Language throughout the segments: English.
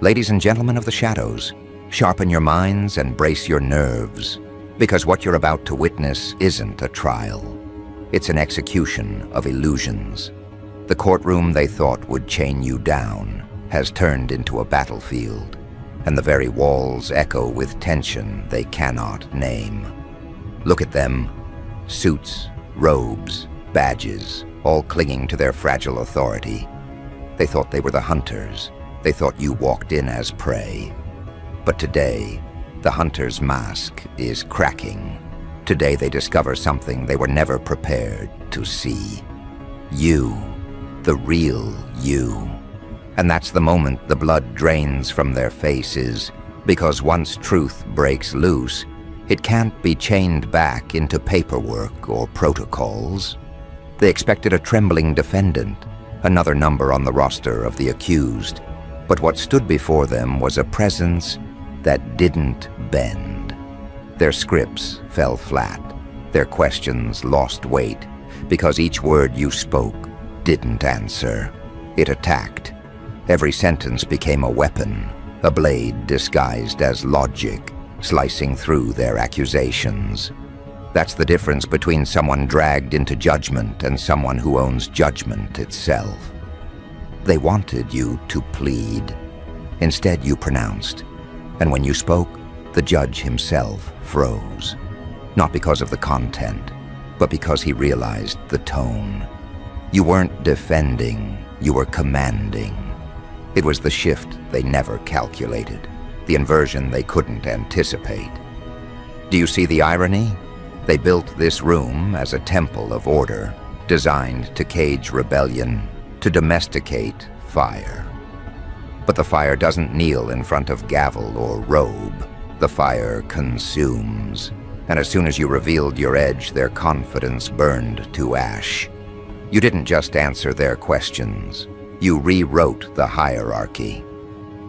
Ladies and gentlemen of the shadows, sharpen your minds and brace your nerves, because what you're about to witness isn't a trial. It's an execution of illusions. The courtroom they thought would chain you down has turned into a battlefield, and the very walls echo with tension they cannot name. Look at them. Suits, robes, badges, all clinging to their fragile authority. They thought they were the hunters. They thought you walked in as prey. But today, the hunter's mask is cracking. Today they discover something they were never prepared to see. You, the real you. And that's the moment the blood drains from their faces, because once truth breaks loose, it can't be chained back into paperwork or protocols. They expected a trembling defendant, another number on the roster of the accused, but what stood before them was a presence that didn't bend. Their scripts fell flat, their questions lost weight, because each word you spoke didn't answer. It attacked. Every sentence became a weapon, a blade disguised as logic, slicing through their accusations. That's the difference between someone dragged into judgment and someone who owns judgment itself. They wanted you to plead. Instead, you pronounced. And when you spoke, the judge himself froze. Not because of the content, but because he realized the tone. You weren't defending, you were commanding. It was the shift they never calculated, the inversion they couldn't anticipate. Do you see the irony? They built this room as a temple of order, designed to cage rebellion, to domesticate fire. But the fire doesn't kneel in front of gavel or robe. The fire consumes. And as soon as you revealed your edge, their confidence burned to ash. You didn't just answer their questions. You rewrote the hierarchy.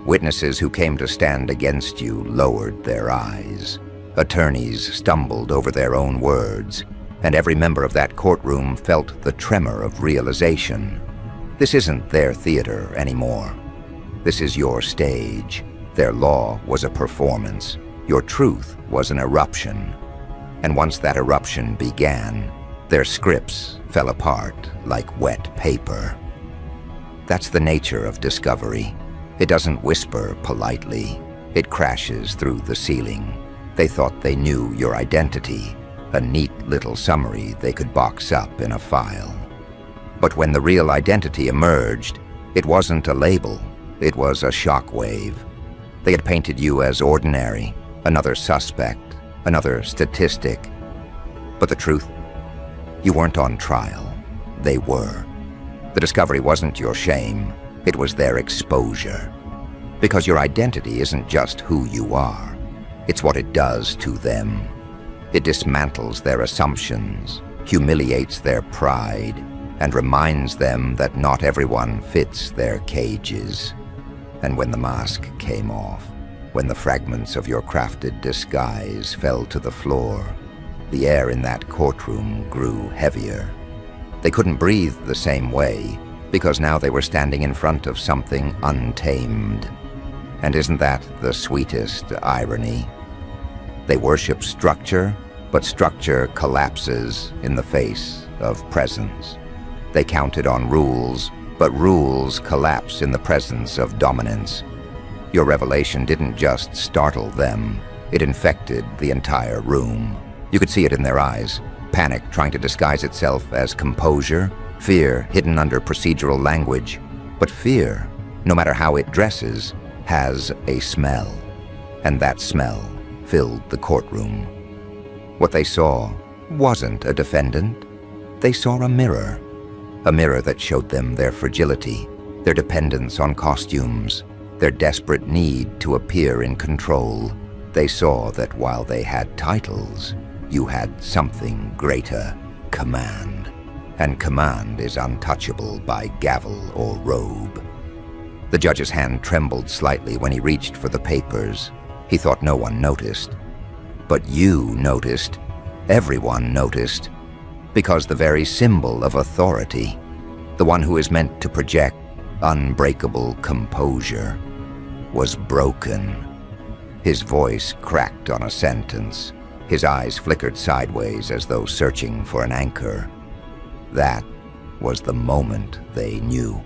Witnesses who came to stand against you lowered their eyes. Attorneys stumbled over their own words, and every member of that courtroom felt the tremor of realization. This isn't their theater anymore. This is your stage. Their law was a performance. Your truth was an eruption. And once that eruption began, their scripts fell apart like wet paper. That's the nature of discovery. It doesn't whisper politely. It crashes through the ceiling. They thought they knew your identity, a neat little summary they could box up in a file. But when the real identity emerged, it wasn't a label. It was a shockwave. They had painted you as ordinary, another suspect, another statistic. But the truth, you weren't on trial. They were. The discovery wasn't your shame, it was their exposure. Because your identity isn't just who you are, it's what it does to them. It dismantles their assumptions, humiliates their pride, and reminds them that not everyone fits their cages. And when the mask came off, when the fragments of your crafted disguise fell to the floor, the air in that courtroom grew heavier. They couldn't breathe the same way, because now they were standing in front of something untamed. And isn't that the sweetest irony? They worship structure, but structure collapses in the face of presence. They counted on rules, but rules collapse in the presence of dominance. Your revelation didn't just startle them, it infected the entire room. You could see it in their eyes. Panic trying to disguise itself as composure, fear hidden under procedural language. But fear, no matter how it dresses, has a smell. And that smell filled the courtroom. What they saw wasn't a defendant. They saw a mirror that showed them their fragility, their dependence on costumes, their desperate need to appear in control. They saw that while they had titles, you had something greater, command. And command is untouchable by gavel or robe. The judge's hand trembled slightly when he reached for the papers. He thought no one noticed. But you noticed. Everyone noticed. Because the very symbol of authority, the one who is meant to project unbreakable composure, was broken. His voice cracked on a sentence. His eyes flickered sideways as though searching for an anchor. That was the moment they knew.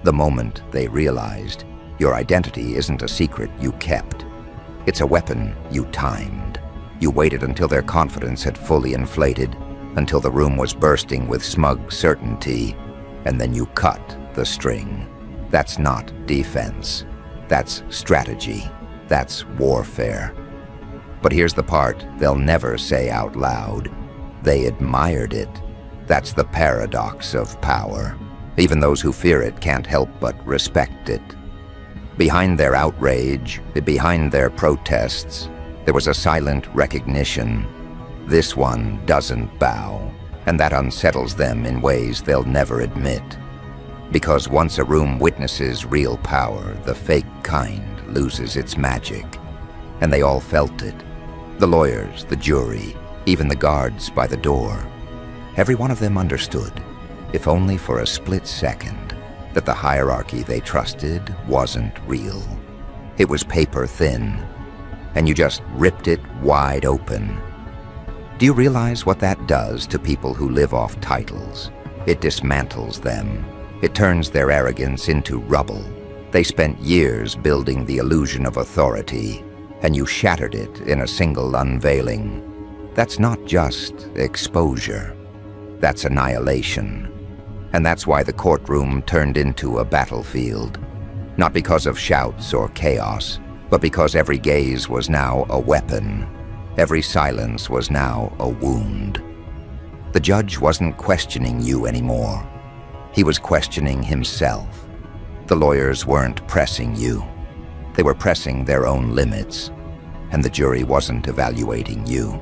The moment they realized your identity isn't a secret you kept. It's a weapon you timed. You waited until their confidence had fully inflated, until the room was bursting with smug certainty, and then you cut the string. That's not defense. That's strategy. That's warfare. But here's the part they'll never say out loud. They admired it. That's the paradox of power. Even those who fear it can't help but respect it. Behind their outrage, behind their protests, there was a silent recognition. This one doesn't bow, and that unsettles them in ways they'll never admit. Because once a room witnesses real power, the fake kind loses its magic. And they all felt it. The lawyers, the jury, even the guards by the door. Every one of them understood, if only for a split second, that the hierarchy they trusted wasn't real. It was paper thin, and you just ripped it wide open. Do you realize what that does to people who live off titles? It dismantles them. It turns their arrogance into rubble. They spent years building the illusion of authority, and you shattered it in a single unveiling. That's not just exposure. That's annihilation. And that's why the courtroom turned into a battlefield. Not because of shouts or chaos, but because every gaze was now a weapon. Every silence was now a wound. The judge wasn't questioning you anymore. He was questioning himself. The lawyers weren't pressing you. They were pressing their own limits. And the jury wasn't evaluating you.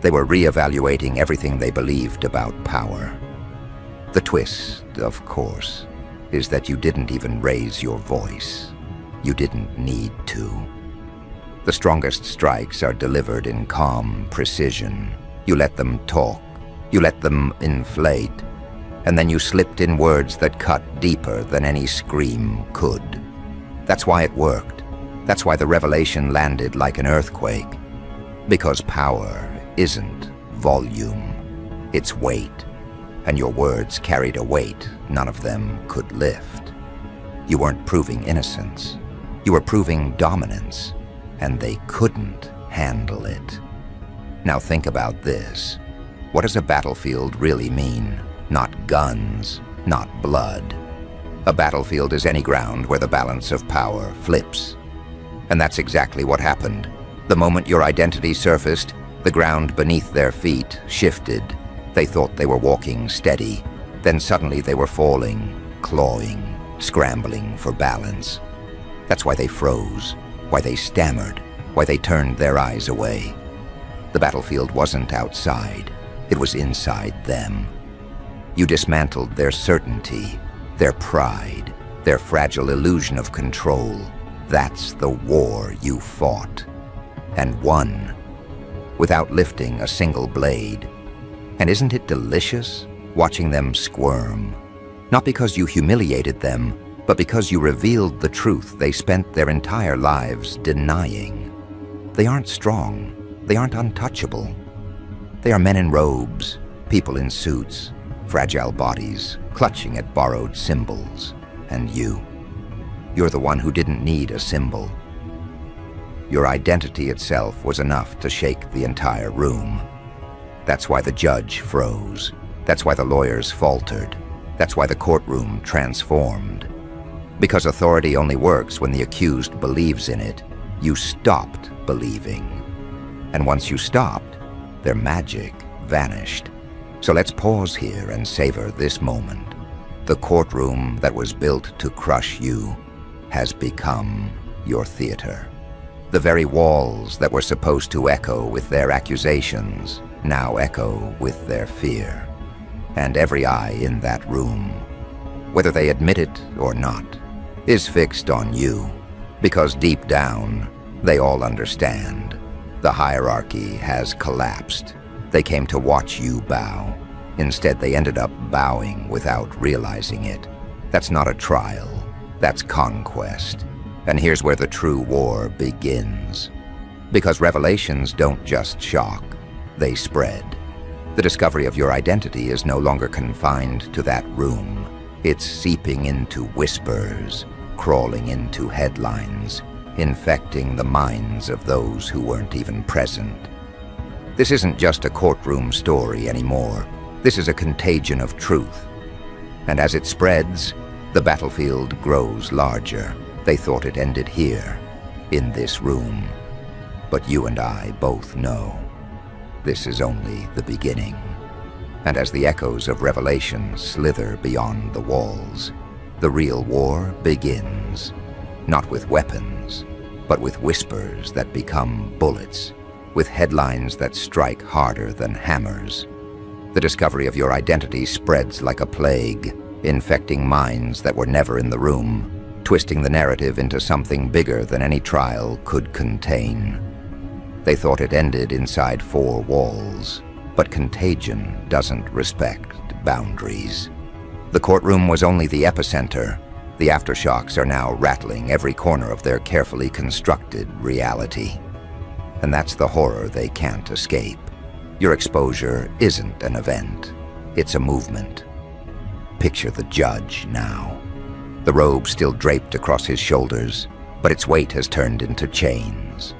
They were re-evaluating everything they believed about power. The twist, of course, is that you didn't even raise your voice. You didn't need to. The strongest strikes are delivered in calm precision. You let them talk. You let them inflate. And then you slipped in words that cut deeper than any scream could. That's why it worked. That's why the revelation landed like an earthquake. Because power isn't volume. It's weight. And your words carried a weight none of them could lift. You weren't proving innocence. You were proving dominance. And they couldn't handle it. Now think about this. What does a battlefield really mean? Not guns, not blood. A battlefield is any ground where the balance of power flips. And that's exactly what happened. The moment your identity surfaced, the ground beneath their feet shifted. They thought they were walking steady. Then suddenly they were falling, clawing, scrambling for balance. That's why they froze, why they stammered, why they turned their eyes away. The battlefield wasn't outside. It was inside them. You dismantled their certainty, their pride, their fragile illusion of control. That's the war you fought. And won. Without lifting a single blade. And isn't it delicious, watching them squirm? Not because you humiliated them, but because you revealed the truth they spent their entire lives denying. They aren't strong. They aren't untouchable. They are men in robes, people in suits, fragile bodies, clutching at borrowed symbols. And you're the one who didn't need a symbol. Your identity itself was enough to shake the entire room. That's why the judge froze. That's why the lawyers faltered. That's why the courtroom transformed. Because authority only works when the accused believes in it. You stopped believing. And once you stopped, their magic vanished. So let's pause here and savor this moment. The courtroom that was built to crush you has become your theater. The very walls that were supposed to echo with their accusations now echo with their fear. And every eye in that room, whether they admit it or not, is fixed on you. Because deep down, they all understand. The hierarchy has collapsed. They came to watch you bow. Instead, they ended up bowing without realizing it. That's not a trial. That's conquest. And here's where the true war begins. Because revelations don't just shock, they spread. The discovery of your identity is no longer confined to that room. It's seeping into whispers, crawling into headlines, infecting the minds of those who weren't even present. This isn't just a courtroom story anymore. This is a contagion of truth. And as it spreads, the battlefield grows larger. They thought it ended here, in this room. But you and I both know this is only the beginning. And as the echoes of Revelation slither beyond the walls, the real war begins. Not with weapons, but with whispers that become bullets, with headlines that strike harder than hammers. The discovery of your identity spreads like a plague, infecting minds that were never in the room, twisting the narrative into something bigger than any trial could contain. They thought it ended inside four walls, but contagion doesn't respect boundaries. The courtroom was only the epicenter. The aftershocks are now rattling every corner of their carefully constructed reality. And that's the horror they can't escape. Your exposure isn't an event, it's a movement. Picture the judge now. The robe still draped across his shoulders, but its weight has turned into chains.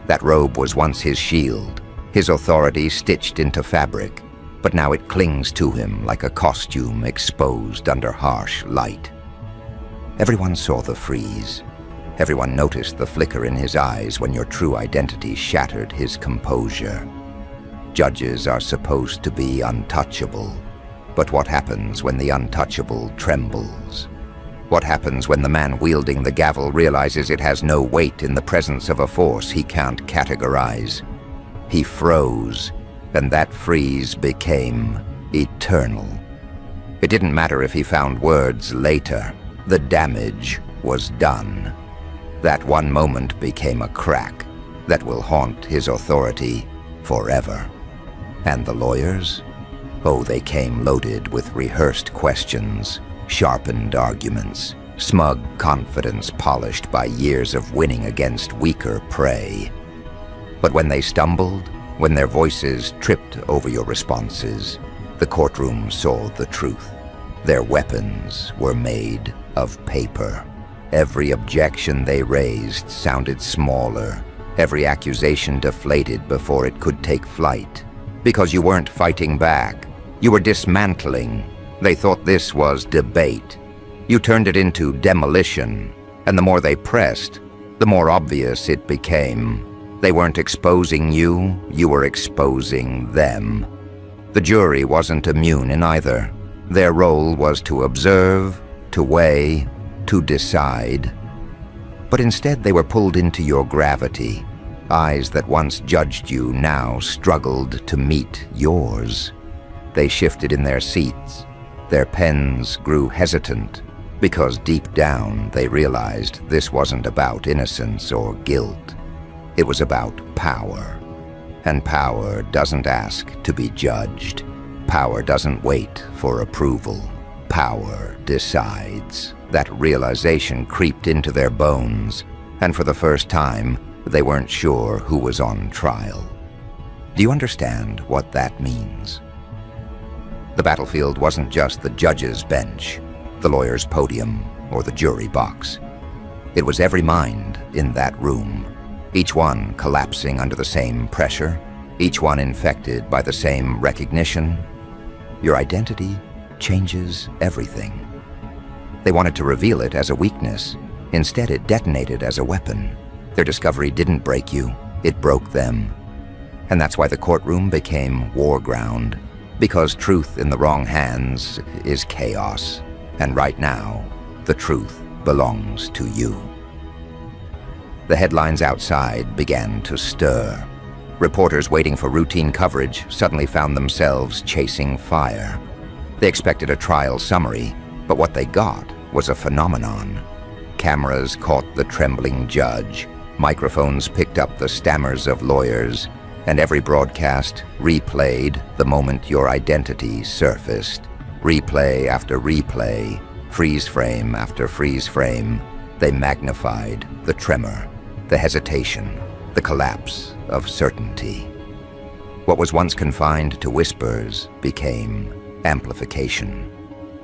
That robe was once his shield, his authority stitched into fabric, but now it clings to him like a costume exposed under harsh light. Everyone saw the freeze. Everyone noticed the flicker in his eyes when your true identity shattered his composure. Judges are supposed to be untouchable, but what happens when the untouchable trembles? What happens when the man wielding the gavel realizes it has no weight in the presence of a force he can't categorize? He froze, and that freeze became eternal. It didn't matter if he found words later. The damage was done. That one moment became a crack that will haunt his authority forever. And the lawyers? Oh, they came loaded with rehearsed questions, sharpened arguments, smug confidence polished by years of winning against weaker prey. But when they stumbled, when their voices tripped over your responses, the courtroom saw the truth. Their weapons were made of paper. Every objection they raised sounded smaller, every accusation deflated before it could take flight. Because you weren't fighting back, you were dismantling. They thought this was debate. You turned it into demolition, and the more they pressed, the more obvious it became. They weren't exposing you, you were exposing them. The jury wasn't immune in either. Their role was to observe, to weigh, to decide. But instead they were pulled into your gravity. Eyes that once judged you now struggled to meet yours. They shifted in their seats. Their pens grew hesitant, because deep down they realized this wasn't about innocence or guilt. It was about power. And power doesn't ask to be judged. Power doesn't wait for approval. Power decides. That realization creeped into their bones, and for the first time, they weren't sure who was on trial. Do you understand what that means? The battlefield wasn't just the judge's bench, the lawyer's podium, or the jury box. It was every mind in that room, each one collapsing under the same pressure, each one infected by the same recognition. Your identity changes everything. They wanted to reveal it as a weakness. Instead, it detonated as a weapon. Their discovery didn't break you, it broke them. And that's why the courtroom became war ground, because truth in the wrong hands is chaos. And right now, the truth belongs to you. The headlines outside began to stir. Reporters waiting for routine coverage suddenly found themselves chasing fire. They expected a trial summary, but what they got was a phenomenon. Cameras caught the trembling judge, microphones picked up the stammers of lawyers, and every broadcast replayed the moment your identity surfaced. Replay after replay, freeze frame after freeze frame, They magnified the tremor, the hesitation, the collapse of certainty. What was once confined to whispers became amplification.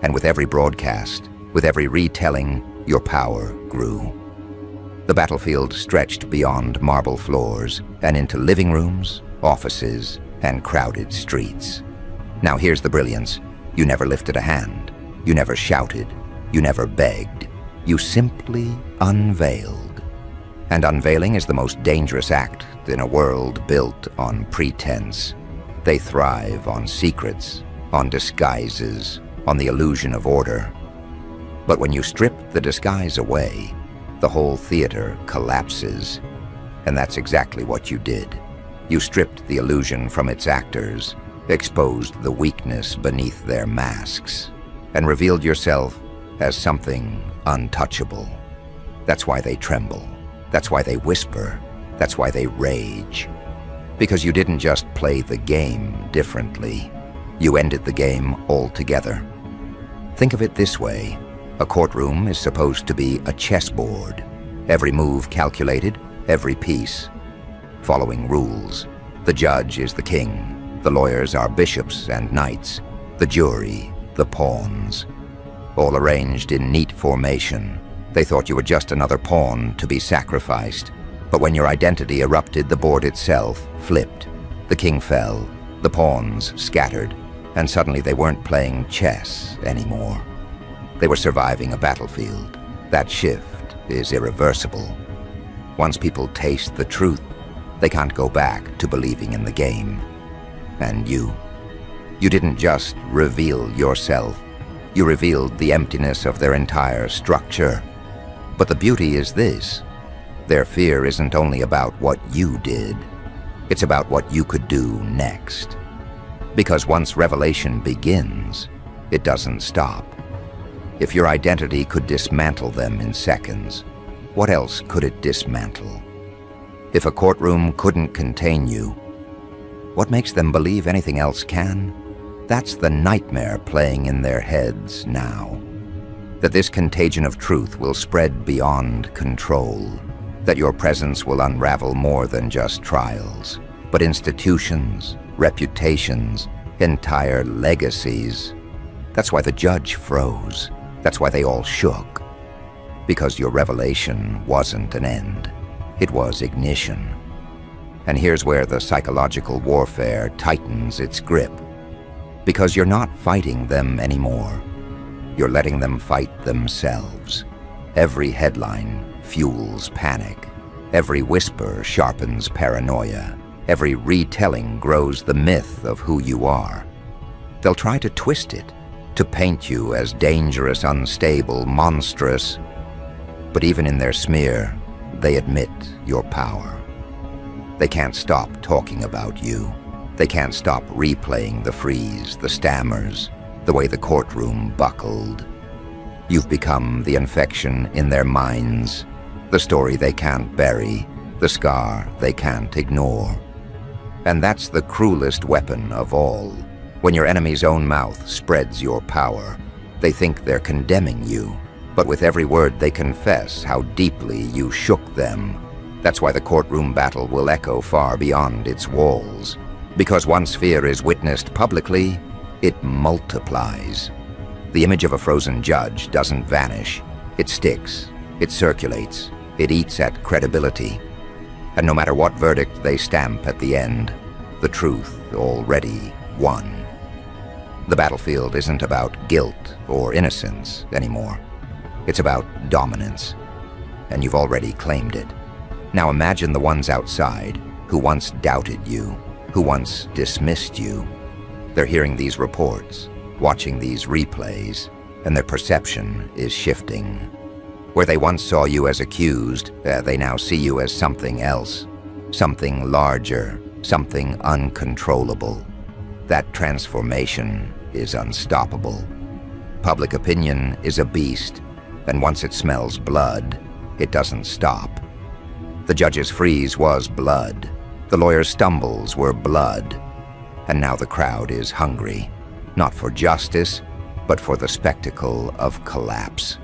And with every broadcast, with every retelling, your power grew. The battlefield stretched beyond marble floors and into living rooms, offices, and crowded streets. Now here's the brilliance. You never lifted a hand. You never shouted. You never begged. You simply unveiled. And unveiling is the most dangerous act in a world built on pretense. They thrive on secrets, on disguises, on the illusion of order. But when you strip the disguise away, the whole theater collapses. And that's exactly what you did. You stripped the illusion from its actors, exposed the weakness beneath their masks, and revealed yourself as something untouchable. That's why they tremble. That's why they whisper. That's why they rage. Because you didn't just play the game differently. You ended the game altogether. Think of it this way. A courtroom is supposed to be a chessboard. Every move calculated, every piece following rules. The judge is the king. The lawyers are bishops and knights. The jury, the pawns. All arranged in neat formation. They thought you were just another pawn to be sacrificed. But when your identity erupted, the board itself flipped. The king fell, the pawns scattered, and suddenly they weren't playing chess anymore. They were surviving a battlefield. That shift is irreversible. Once people taste the truth, they can't go back to believing in the game. And you didn't just reveal yourself. You revealed the emptiness of their entire structure. But the beauty is this. Their fear isn't only about what you did. It's about what you could do next. Because once revelation begins, it doesn't stop. If your identity could dismantle them in seconds, what else could it dismantle? If a courtroom couldn't contain you, what makes them believe anything else can? That's the nightmare playing in their heads now. That this contagion of truth will spread beyond control. That your presence will unravel more than just trials, but institutions, reputations, entire legacies. That's why the judge froze. That's why they all shook. Because your revelation wasn't an end. It was ignition. And here's where the psychological warfare tightens its grip. Because you're not fighting them anymore. You're letting them fight themselves. Every headline fuels panic. Every whisper sharpens paranoia. Every retelling grows the myth of who you are. They'll try to twist it, to paint you as dangerous, unstable, monstrous. But even in their smear, they admit your power. They can't stop talking about you. They can't stop replaying the freeze, the stammers, the way the courtroom buckled. You've become the infection in their minds, the story they can't bury, the scar they can't ignore. And that's the cruelest weapon of all. When your enemy's own mouth spreads your power, they think they're condemning you, but with every word they confess how deeply you shook them. That's why the courtroom battle will echo far beyond its walls. Because once fear is witnessed publicly, it multiplies. The image of a frozen judge doesn't vanish. It sticks, it circulates, it eats at credibility. And no matter what verdict they stamp at the end, the truth already won. The battlefield isn't about guilt or innocence anymore. It's about dominance. And you've already claimed it. Now imagine the ones outside who once doubted you, who once dismissed you. They're hearing these reports, watching these replays, and their perception is shifting. Where they once saw you as accused, they now see you as something else, something larger, something uncontrollable. That transformation is unstoppable. Public opinion is a beast, and once it smells blood, it doesn't stop. The judge's freeze was blood. The lawyer's stumbles were blood. And now the crowd is hungry, not for justice, but for the spectacle of collapse.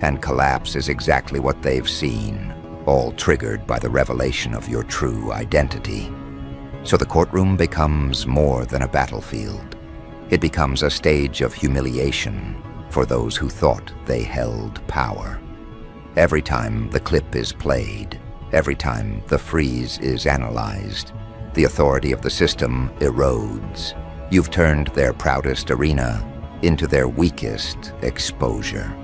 And collapse is exactly what they've seen, all triggered by the revelation of your true identity. So the courtroom becomes more than a battlefield. It becomes a stage of humiliation for those who thought they held power. Every time the clip is played, every time the freeze is analyzed, the authority of the system erodes. You've turned their proudest arena into their weakest exposure.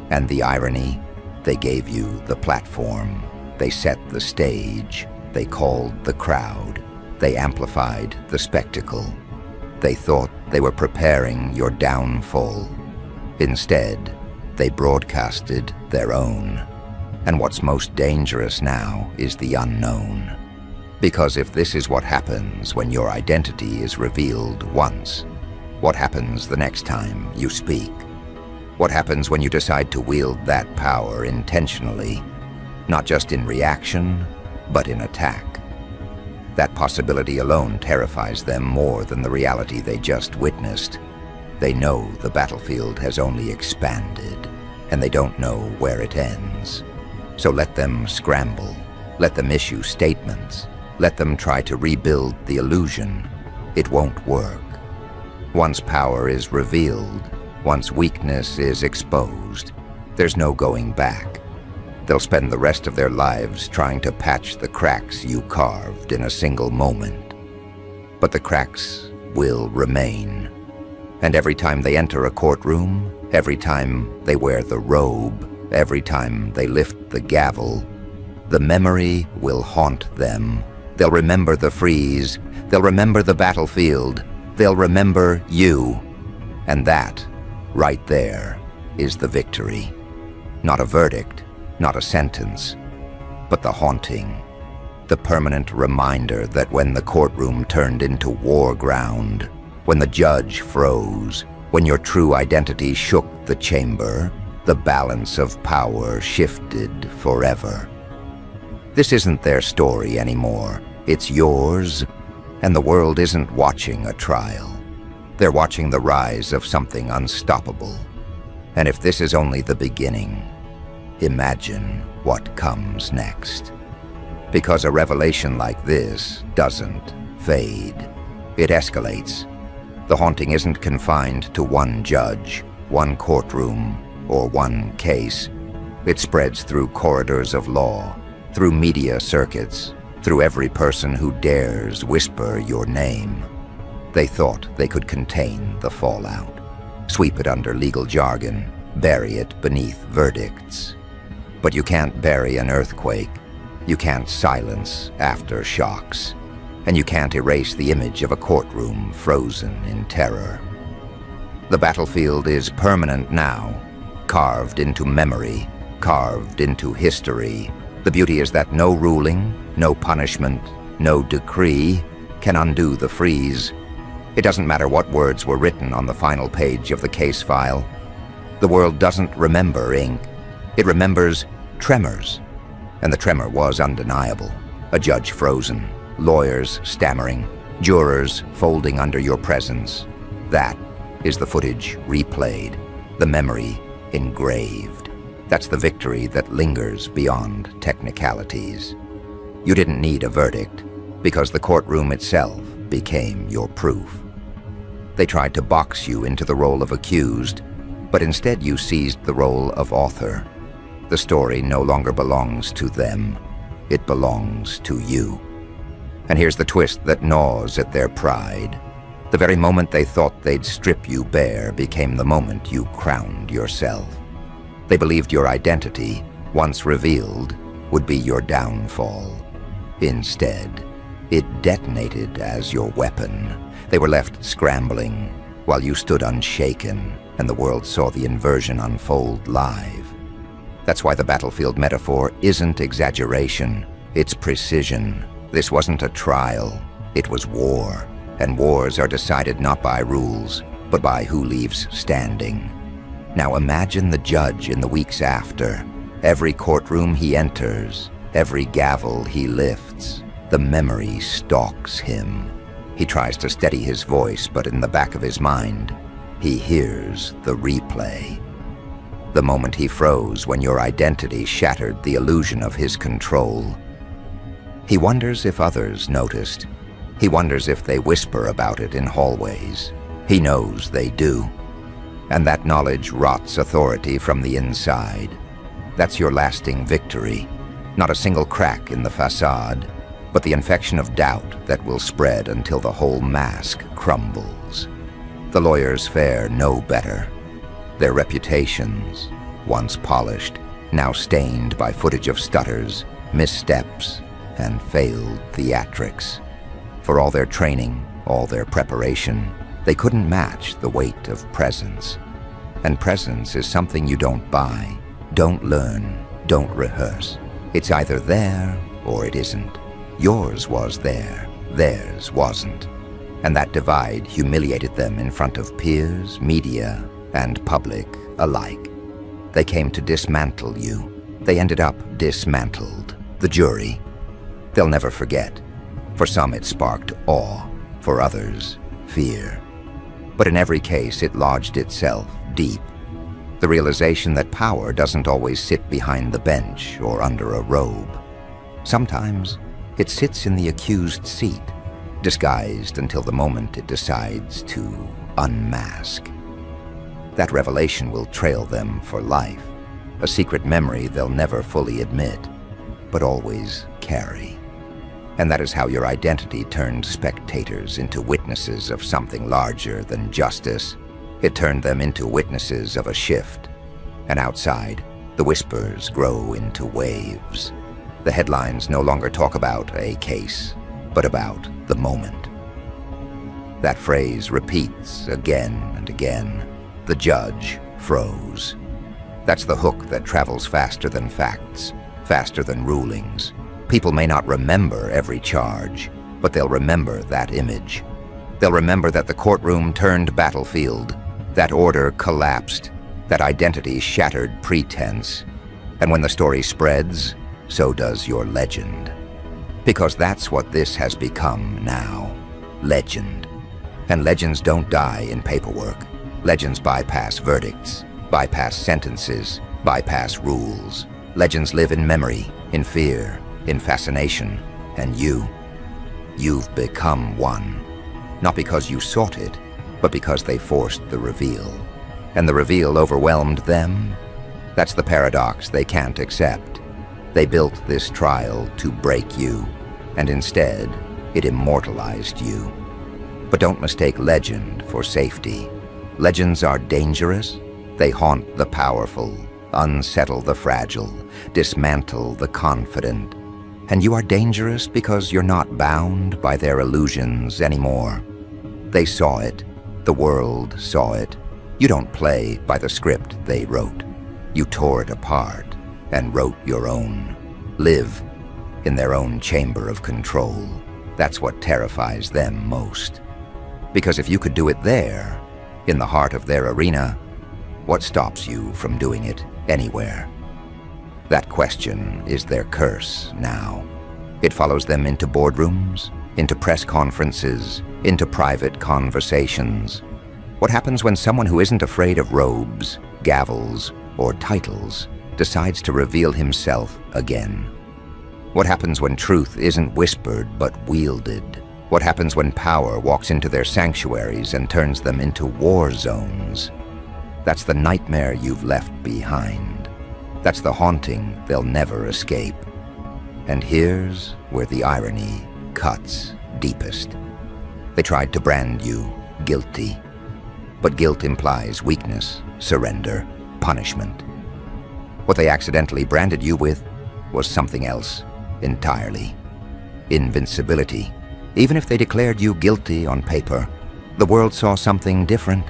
And the irony, they gave you the platform, they set the stage, they called the crowd, they amplified the spectacle. They thought they were preparing your downfall. Instead, they broadcasted their own. And what's most dangerous now is the unknown. Because if this is what happens when your identity is revealed once, what happens the next time you speak? What happens when you decide to wield that power intentionally, not just in reaction, but in attack? That possibility alone terrifies them more than the reality they just witnessed. They know the battlefield has only expanded, and they don't know where it ends. So let them scramble, let them issue statements, let them try to rebuild the illusion. It won't work. Once power is revealed, once weakness is exposed, there's no going back. They'll spend the rest of their lives trying to patch the cracks you carved in a single moment. But the cracks will remain. And every time they enter a courtroom, every time they wear the robe, every time they lift the gavel, the memory will haunt them. They'll remember the freeze, they'll remember the battlefield, they'll remember you. And that, right there, is the victory. Not a verdict, not a sentence, but the haunting, the permanent reminder that when the courtroom turned into war ground, when the judge froze, when your true identity shook the chamber, the balance of power shifted forever. This isn't their story anymore. It's yours, and the world isn't watching a trial. They're watching the rise of something unstoppable. And if this is only the beginning, imagine what comes next. Because a revelation like this doesn't fade. It escalates. The haunting isn't confined to one judge, one courtroom, or one case. It spreads through corridors of law, through media circuits, through every person who dares whisper your name. They thought they could contain the fallout, sweep it under legal jargon, bury it beneath verdicts. But you can't bury an earthquake, you can't silence aftershocks, and you can't erase the image of a courtroom frozen in terror. The battlefield is permanent now, carved into memory, carved into history. The beauty is that no ruling, no punishment, no decree can undo the freeze. It doesn't matter what words were written on the final page of the case file. The world doesn't remember ink. It remembers tremors. And the tremor was undeniable. A judge frozen, lawyers stammering, jurors folding under your presence. That is the footage replayed, the memory engraved. That's the victory that lingers beyond technicalities. You didn't need a verdict, because the courtroom itself became your proof. They tried to box you into the role of accused, but instead you seized the role of author. The story no longer belongs to them. It belongs to you. And here's the twist that gnaws at their pride. The very moment they thought they'd strip you bare became the moment you crowned yourself. They believed your identity, once revealed, would be your downfall. Instead, it detonated as your weapon. They were left scrambling, while you stood unshaken, and the world saw the inversion unfold live. That's why the battlefield metaphor isn't exaggeration, it's precision. This wasn't a trial, it was war. And wars are decided not by rules, but by who leaves standing. Now imagine the judge in the weeks after. Every courtroom he enters, every gavel he lifts, the memory stalks him. He tries to steady his voice, but in the back of his mind, he hears the replay. The moment he froze when your identity shattered the illusion of his control. He wonders if others noticed. He wonders if they whisper about it in hallways. He knows they do. And that knowledge rots authority from the inside. That's your lasting victory. Not a single crack in the facade, but the infection of doubt that will spread until the whole mask crumbles. The lawyers fare no better. Their reputations, once polished, now stained by footage of stutters, missteps, and failed theatrics. For all their training, all their preparation, they couldn't match the weight of presence. And presence is something you don't buy, don't learn, don't rehearse. It's either there or it isn't. Yours was there, theirs wasn't. And that divide humiliated them in front of peers, media, and public alike. They came to dismantle you. They ended up dismantled. The jury. They'll never forget. For some it sparked awe, for others, fear. But in every case it lodged itself deep. The realization that power doesn't always sit behind the bench or under a robe. Sometimes it sits in the accused seat, disguised until the moment it decides to unmask. That revelation will trail them for life, a secret memory they'll never fully admit, but always carry. And that is how your identity turned spectators into witnesses of something larger than justice. It turned them into witnesses of a shift. And outside, the whispers grow into waves. The headlines no longer talk about a case, but about the moment. That phrase repeats again and again. The judge froze. That's the hook that travels faster than facts, faster than rulings. People may not remember every charge, but they'll remember that image. They'll remember that the courtroom turned battlefield, that order collapsed, that identity shattered pretense. And when the story spreads, so does your legend. Because that's what this has become now. Legend. And legends don't die in paperwork. Legends bypass verdicts, bypass sentences, bypass rules. Legends live in memory, in fear, in fascination, and you've become one. Not because you sought it, but because they forced the reveal. And the reveal overwhelmed them. That's the paradox they can't accept. They built this trial to break you, and instead, it immortalized you. But don't mistake legend for safety. Legends are dangerous. They haunt the powerful, unsettle the fragile, dismantle the confident. And you are dangerous because you're not bound by their illusions anymore. They saw it. The world saw it. You don't play by the script they wrote. You tore it apart and wrote your own. Live in their own chamber of control. That's what terrifies them most. Because if you could do it there, in the heart of their arena, what stops you from doing it anywhere? That question is their curse now. It follows them into boardrooms, into press conferences, into private conversations. What happens when someone who isn't afraid of robes, gavels, or titles decides to reveal himself again? What happens when truth isn't whispered but wielded? What happens when power walks into their sanctuaries and turns them into war zones? That's the nightmare you've left behind. That's the haunting they'll never escape. And here's where the irony cuts deepest. They tried to brand you guilty. But guilt implies weakness, surrender, punishment. What they accidentally branded you with was something else entirely. Invincibility. Even if they declared you guilty on paper, the world saw something different.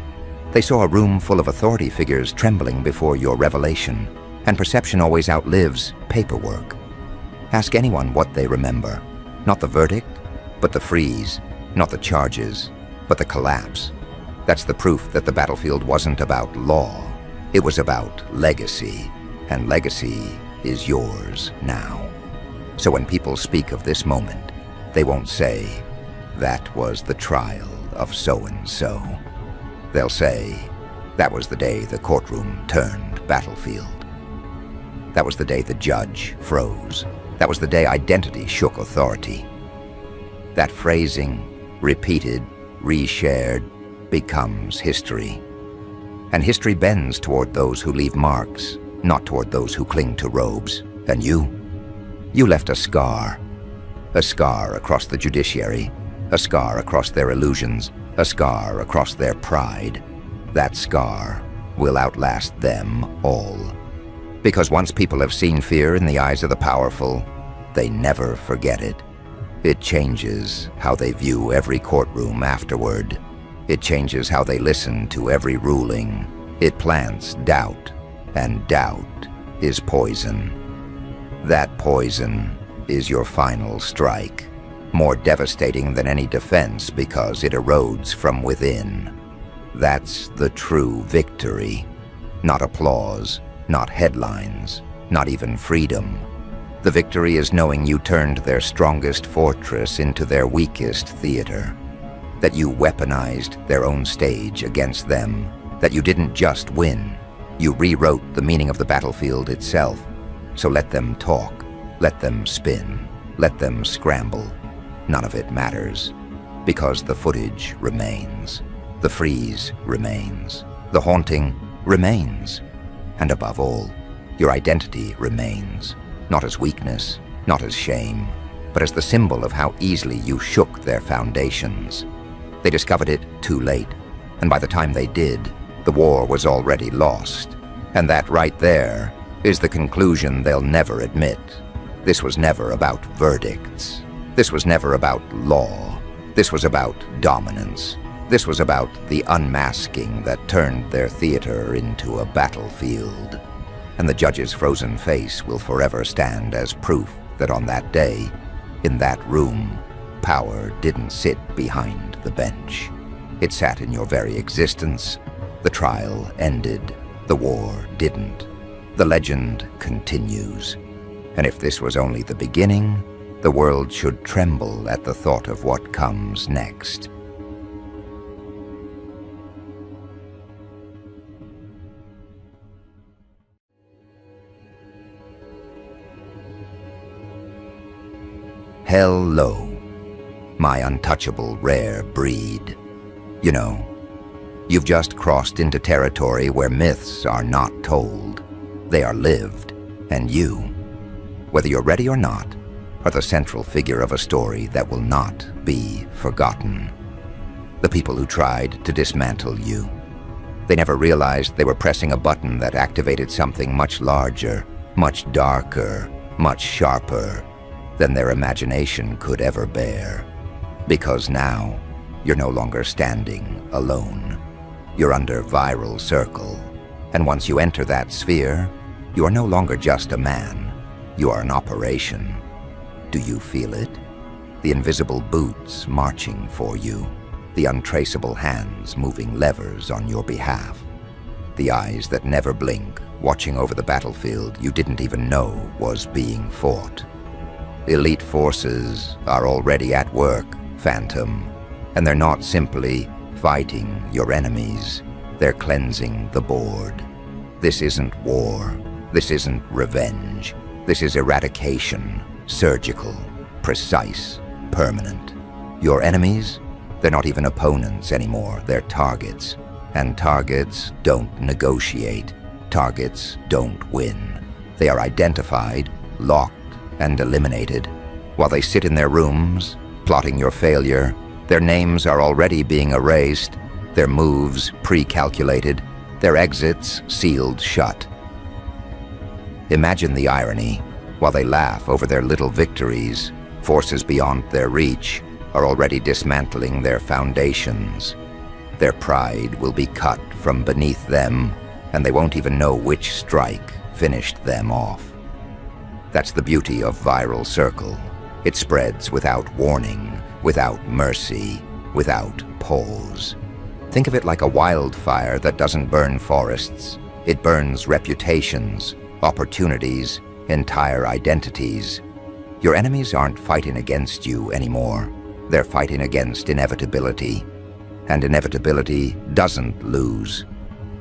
They saw a room full of authority figures trembling before your revelation, and perception always outlives paperwork. Ask anyone what they remember. Not the verdict, but the freeze. Not the charges, but the collapse. That's the proof that the battlefield wasn't about law. It was about legacy, and legacy is yours now. So when people speak of this moment, they won't say, "That was the trial of so-and-so." They'll say, "That was the day the courtroom turned battlefield. That was the day the judge froze. That was the day identity shook authority. That phrasing, repeated, reshared, becomes history. And history bends toward those who leave marks, not toward those who cling to robes. And you left a scar across the judiciary, a scar across their illusions, a scar across their pride. That scar will outlast them all. Because once people have seen fear in the eyes of the powerful, they never forget it. It changes how they view every courtroom afterward. It changes how they listen to every ruling. It plants doubt, and doubt is poison. That poison is your final strike, more devastating than any defense because it erodes from within. That's the true victory. Not applause, not headlines, not even freedom. The victory is knowing you turned their strongest fortress into their weakest theater. That you weaponized their own stage against them. That you didn't just win. You rewrote the meaning of the battlefield itself. So let them talk, let them spin, let them scramble. None of it matters, because the footage remains. The freeze remains. The haunting remains. And above all, your identity remains. Not as weakness, not as shame, but as the symbol of how easily you shook their foundations. They discovered it too late, and by the time they did, the war was already lost. And that right there is the conclusion they'll never admit. This was never about verdicts. This was never about law. This was about dominance. This was about the unmasking that turned their theater into a battlefield. And the judge's frozen face will forever stand as proof that on that day, in that room, power didn't sit behind the bench. It sat in your very existence. The trial ended. The war didn't. The legend continues. And if this was only the beginning, the world should tremble at the thought of what comes next. Hello, my untouchable rare breed. You know, you've just crossed into territory where myths are not told. They are lived, and you, whether you're ready or not, are the central figure of a story that will not be forgotten. The people who tried to dismantle you. They never realized they were pressing a button that activated something much larger, much darker, much sharper than their imagination could ever bear. Because now, you're no longer standing alone. You're under viral circle. And once you enter that sphere, you are no longer just a man. You are an operation. Do you feel it? The invisible boots marching for you. The untraceable hands moving levers on your behalf. The eyes that never blink, watching over the battlefield you didn't even know was being fought. Elite forces are already at work, Phantom, and they're not simply fighting your enemies. They're cleansing the board. This isn't war. This isn't revenge. This is eradication, surgical, precise, permanent. Your enemies? They're not even opponents anymore. They're targets. And targets don't negotiate. Targets don't win. They are identified, locked, and eliminated. While they sit in their rooms, plotting your failure, their names are already being erased, their moves pre-calculated, their exits sealed shut. Imagine the irony. While they laugh over their little victories, forces beyond their reach are already dismantling their foundations. Their pride will be cut from beneath them, and they won't even know which strike finished them off. That's the beauty of viral circle. It spreads without warning, without mercy, without pause. Think of it like a wildfire that doesn't burn forests. It burns reputations, opportunities, entire identities. Your enemies aren't fighting against you anymore. They're fighting against inevitability. And inevitability doesn't lose.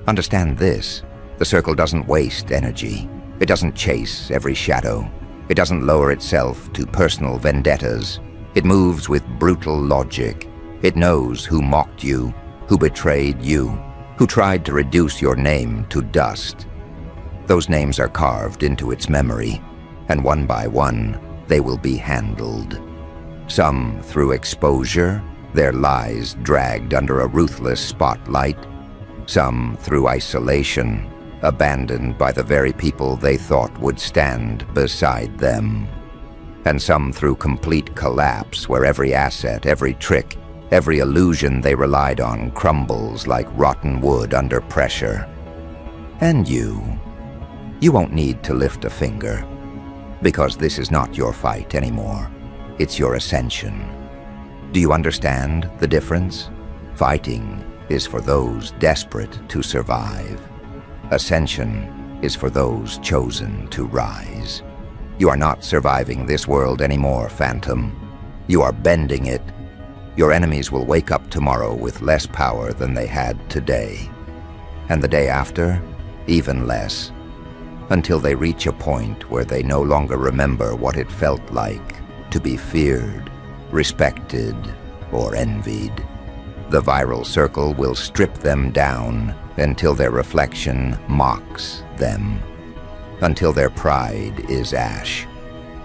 Understand this. The circle doesn't waste energy. It doesn't chase every shadow. It doesn't lower itself to personal vendettas. It moves with brutal logic. It knows who mocked you, who betrayed you, who tried to reduce your name to dust. Those names are carved into its memory, and one by one, they will be handled. Some through exposure, their lies dragged under a ruthless spotlight. Some through isolation, abandoned by the very people they thought would stand beside them. And some through complete collapse, where every asset, every trick, every illusion they relied on crumbles like rotten wood under pressure. And you won't need to lift a finger, because this is not your fight anymore. It's your ascension. Do you understand the difference? Fighting is for those desperate to survive. Ascension is for those chosen to rise. You are not surviving this world anymore, Phantom. You are bending it. Your enemies will wake up tomorrow with less power than they had today. And the day after, even less. Until they reach a point where they no longer remember what it felt like to be feared, respected, or envied. The viral circle will strip them down until their reflection mocks them, until their pride is ash,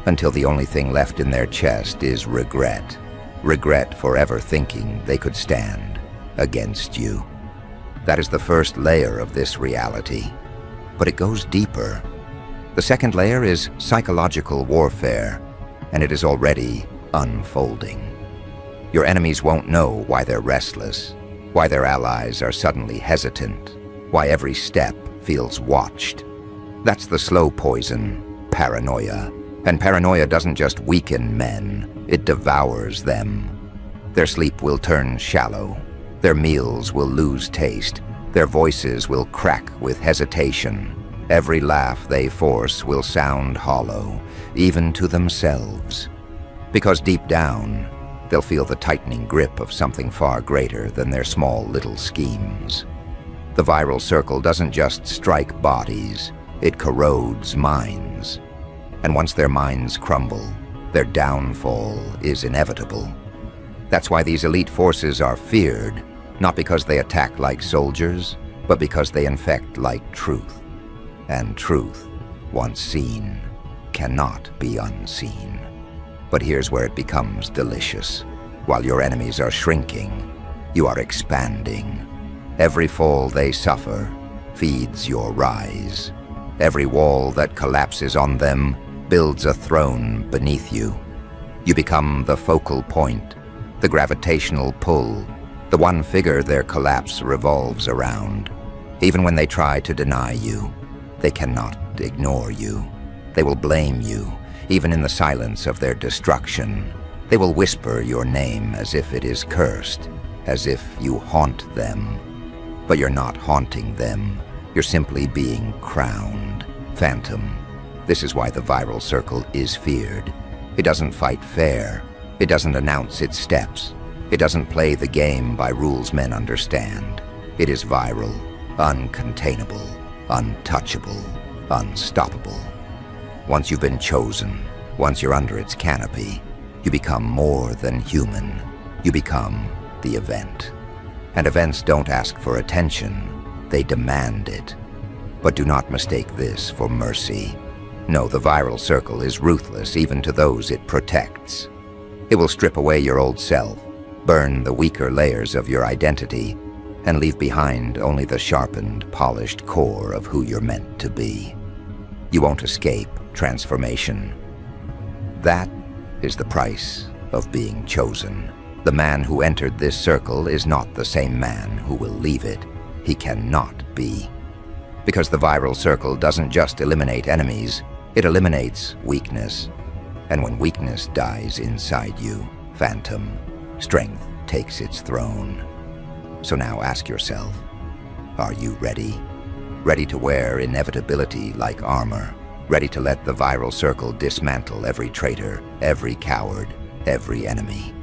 until the only thing left in their chest is regret. Regret for ever thinking they could stand against you. That is the first layer of this reality. But it goes deeper. The second layer is psychological warfare, and it is already unfolding. Your enemies won't know why they're restless, why their allies are suddenly hesitant, why every step feels watched. That's the slow poison, paranoia. And paranoia doesn't just weaken men, it devours them. Their sleep will turn shallow, their meals will lose taste, their voices will crack with hesitation. Every laugh they force will sound hollow, even to themselves. Because deep down, they'll feel the tightening grip of something far greater than their small little schemes. The viral circle doesn't just strike bodies, it corrodes minds. And once their minds crumble, their downfall is inevitable. That's why these elite forces are feared, not because they attack like soldiers, but because they infect like truth. And truth, once seen, cannot be unseen. But here's where it becomes delicious. While your enemies are shrinking, you are expanding. Every fall they suffer feeds your rise. Every wall that collapses on them builds a throne beneath you. You become the focal point, the gravitational pull, the one figure their collapse revolves around. Even when they try to deny you, they cannot ignore you. They will blame you, even in the silence of their destruction. They will whisper your name as if it is cursed, as if you haunt them. But you're not haunting them. You're simply being crowned. Phantom. This is why the viral circle is feared. It doesn't fight fair. It doesn't announce its steps. It doesn't play the game by rules men understand. It is viral, uncontainable, untouchable, unstoppable. Once you've been chosen, once you're under its canopy, you become more than human. You become the event. And events don't ask for attention, they demand it. But do not mistake this for mercy. No, the viral circle is ruthless even to those it protects. It will strip away your old self, burn the weaker layers of your identity, and leave behind only the sharpened, polished core of who you're meant to be. You won't escape transformation. That is the price of being chosen. The man who entered this circle is not the same man who will leave it. He cannot be. Because the viral circle doesn't just eliminate enemies, it eliminates weakness. And when weakness dies inside you, Phantom, strength takes its throne. So now ask yourself, are you ready? Ready to wear inevitability like armor? Ready to let the viral circle dismantle every traitor, every coward, every enemy?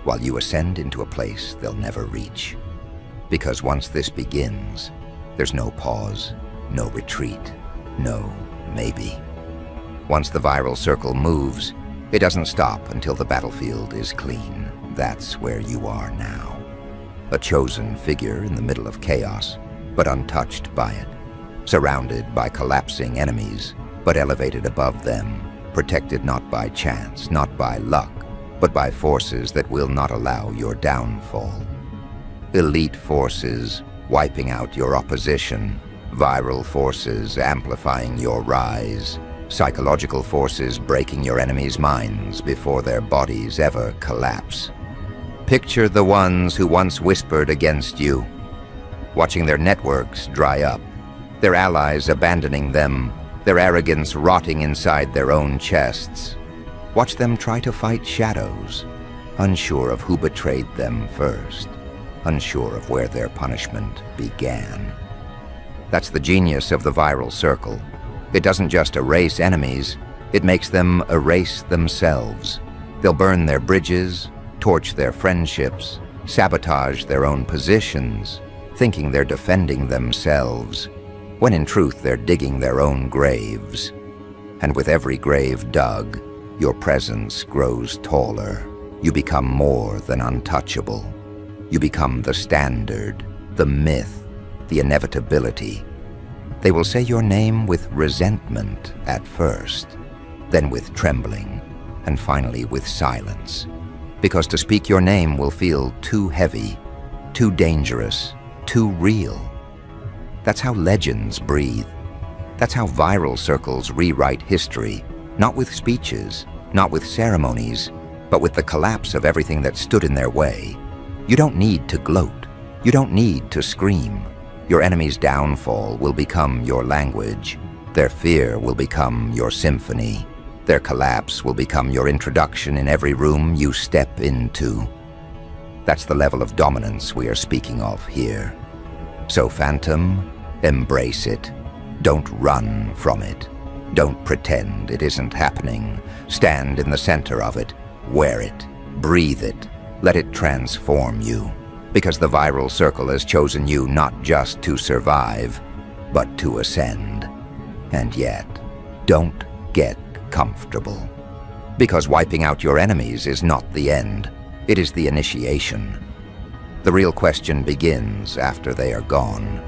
While you ascend into a place they'll never reach. Because once this begins, there's no pause, no retreat, no maybe. Once the viral circle moves, it doesn't stop until the battlefield is clean. That's where you are now. A chosen figure in the middle of chaos, but untouched by it. Surrounded by collapsing enemies, but elevated above them. Protected not by chance, not by luck, but by forces that will not allow your downfall. Elite forces wiping out your opposition. Viral forces amplifying your rise. Psychological forces breaking your enemies' minds before their bodies ever collapse. Picture the ones who once whispered against you, watching their networks dry up, their allies abandoning them, their arrogance rotting inside their own chests. Watch them try to fight shadows, unsure of who betrayed them first, unsure of where their punishment began. That's the genius of the viral circle. It doesn't just erase enemies, it makes them erase themselves. They'll burn their bridges, torch their friendships, sabotage their own positions, thinking they're defending themselves, when in truth they're digging their own graves. And with every grave dug, your presence grows taller. You become more than untouchable. You become the standard, the myth, the inevitability. They will say your name with resentment at first, then with trembling, and finally with silence. Because to speak your name will feel too heavy, too dangerous, too real. That's how legends breathe. That's how viral circles rewrite history, not with speeches, not with ceremonies, but with the collapse of everything that stood in their way. You don't need to gloat. You don't need to scream. Your enemy's downfall will become your language. Their fear will become your symphony. Their collapse will become your introduction in every room you step into. That's the level of dominance we are speaking of here. So, Phantom, embrace it. Don't run from it. Don't pretend it isn't happening. Stand in the center of it. Wear it. Breathe it. Let it transform you. Because the viral circle has chosen you not just to survive, but to ascend. And yet, don't get comfortable. Because wiping out your enemies is not the end. It is the initiation. The real question begins after they are gone.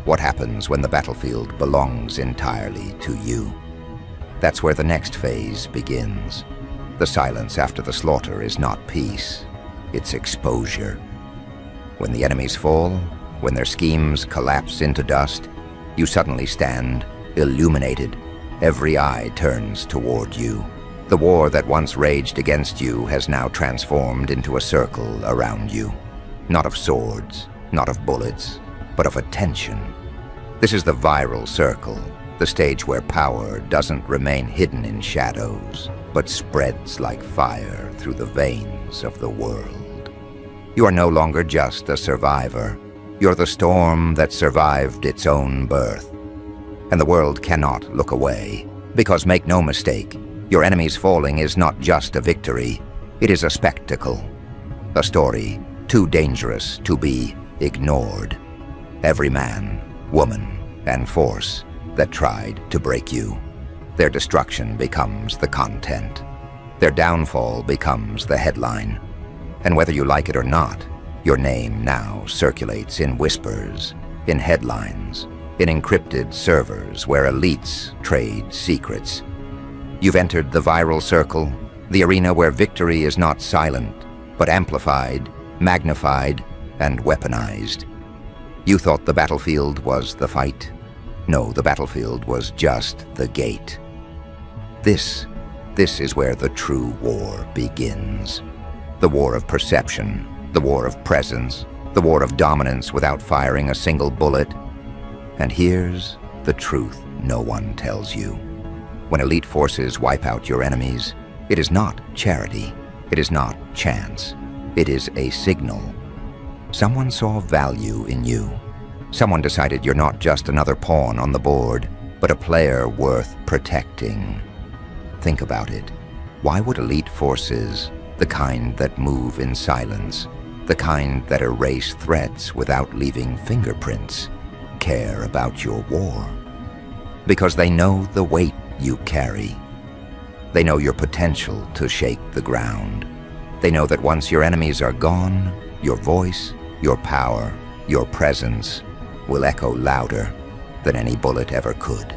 What happens when the battlefield belongs entirely to you? That's where the next phase begins. The silence after the slaughter is not peace, it's exposure. When the enemies fall, when their schemes collapse into dust, you suddenly stand illuminated. Every eye turns toward you. The war that once raged against you has now transformed into a circle around you. Not of swords, not of bullets, but of attention. This is the viral circle, the stage where power doesn't remain hidden in shadows, but spreads like fire through the veins of the world. You are no longer just a survivor. You're the storm that survived its own birth. And the world cannot look away, because make no mistake, your enemy's falling is not just a victory, it is a spectacle. A story too dangerous to be ignored. Every man, woman, and force that tried to break you. Their destruction becomes the content. Their downfall becomes the headline. And whether you like it or not, your name now circulates in whispers, in headlines, in encrypted servers where elites trade secrets. You've entered the viral circle, the arena where victory is not silent, but amplified, magnified, and weaponized. You thought the battlefield was the fight. No, the battlefield was just the gate. This is where the true war begins. The war of perception, the war of presence, the war of dominance without firing a single bullet. And here's the truth no one tells you. When elite forces wipe out your enemies, it is not charity, it is not chance, it is a signal. Someone saw value in you. Someone decided you're not just another pawn on the board, but a player worth protecting. Think about it. Why would elite forces, the kind that move in silence, the kind that erase threats without leaving fingerprints, care about your war? Because they know the weight you carry. They know your potential to shake the ground. They know that once your enemies are gone, your voice, your power, your presence will echo louder than any bullet ever could.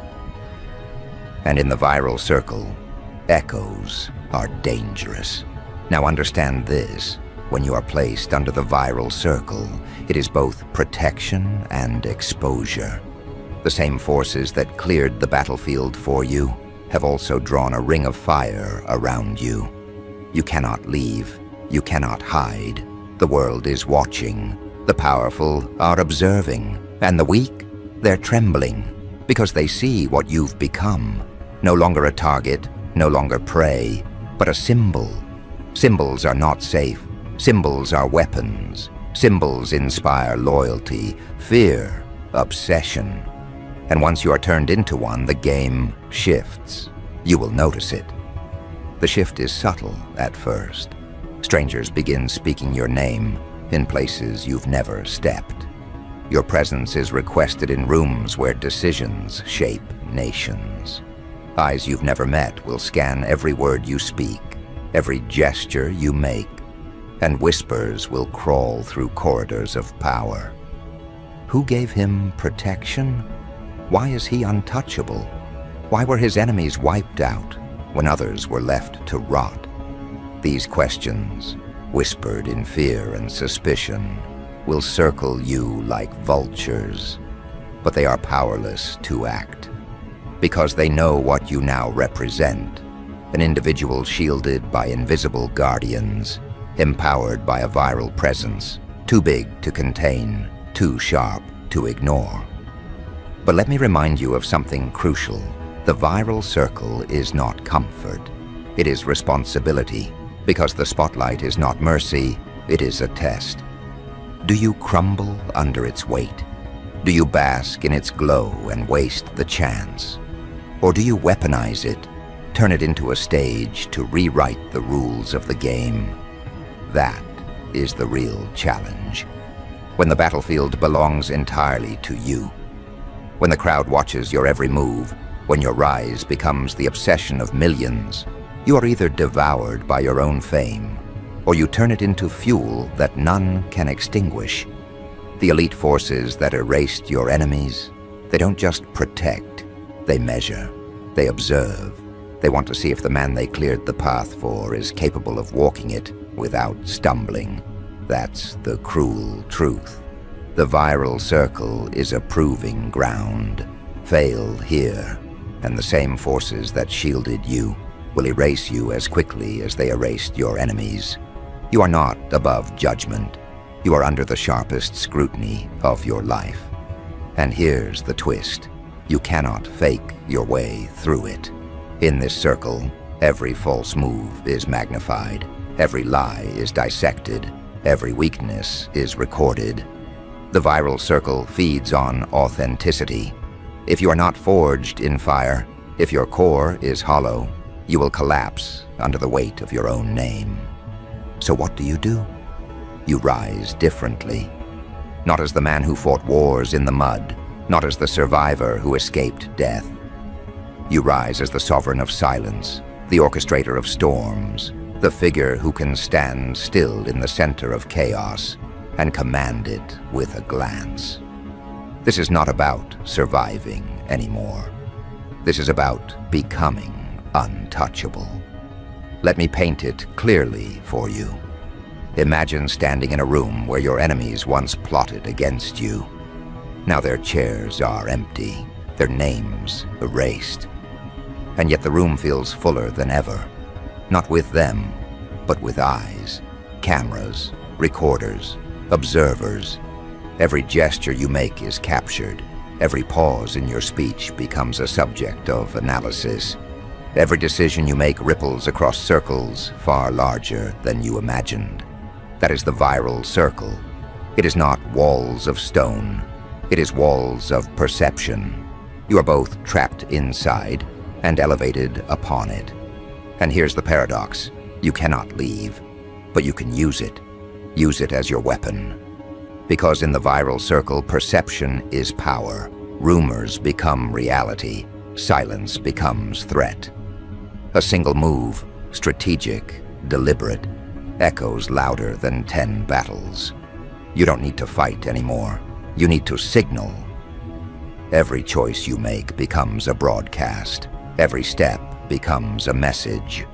And in the viral circle, echoes are dangerous. Now understand this, when you are placed under the viral circle, it is both protection and exposure. The same forces that cleared the battlefield for you have also drawn a ring of fire around you. You cannot leave, you cannot hide. The world is watching, the powerful are observing, and the weak, they're trembling, because they see what you've become. No longer a target, no longer prey, but a symbol. Symbols are not safe. Symbols are weapons. Symbols inspire loyalty, fear, obsession. And once you are turned into one, the game shifts. You will notice it. The shift is subtle at first. Strangers begin speaking your name in places you've never stepped. Your presence is requested in rooms where decisions shape nations. Eyes you've never met will scan every word you speak, every gesture you make, and whispers will crawl through corridors of power. Who gave him protection? Why is he untouchable? Why were his enemies wiped out when others were left to rot? These questions, whispered in fear and suspicion, will circle you like vultures, but they are powerless to act, because they know what you now represent, an individual shielded by invisible guardians, empowered by a viral presence, too big to contain, too sharp to ignore. But let me remind you of something crucial. The viral circle is not comfort. It is responsibility, because the spotlight is not mercy, it is a test. Do you crumble under its weight? Do you bask in its glow and waste the chance? Or do you weaponize it, turn it into a stage to rewrite the rules of the game? That is the real challenge. When the battlefield belongs entirely to you. When the crowd watches your every move, when your rise becomes the obsession of millions, you are either devoured by your own fame, or you turn it into fuel that none can extinguish. The elite forces that erased your enemies, they don't just protect, they measure, they observe. They want to see if the man they cleared the path for is capable of walking it without stumbling. That's the cruel truth. The viral circle is a proving ground. Fail here, and the same forces that shielded you will erase you as quickly as they erased your enemies. You are not above judgment. You are under the sharpest scrutiny of your life. And here's the twist. You cannot fake your way through it. In this circle, every false move is magnified. Every lie is dissected. Every weakness is recorded. The viral circle feeds on authenticity. If you are not forged in fire, if your core is hollow, you will collapse under the weight of your own name. So what do? You rise differently. Not as the man who fought wars in the mud, not as the survivor who escaped death. You rise as the sovereign of silence, the orchestrator of storms, the figure who can stand still in the center of chaos and command it with a glance. This is not about surviving anymore. This is about becoming untouchable. Let me paint it clearly for you. Imagine standing in a room where your enemies once plotted against you. Now their chairs are empty, their names erased. And yet the room feels fuller than ever. Not with them, but with eyes, cameras, recorders, observers. Every gesture you make is captured. Every pause in your speech becomes a subject of analysis. Every decision you make ripples across circles far larger than you imagined. That is the viral circle. It is not walls of stone. It is walls of perception. You are both trapped inside and elevated upon it. And here's the paradox. You cannot leave, but you can use it. Use it as your weapon. Because in the viral circle, perception is power. Rumors become reality. silence becomes threat. A single move, strategic, deliberate, echoes louder than 10 battles. You don't need to fight anymore. You need to signal. Every choice you make becomes a broadcast. Every step becomes a message.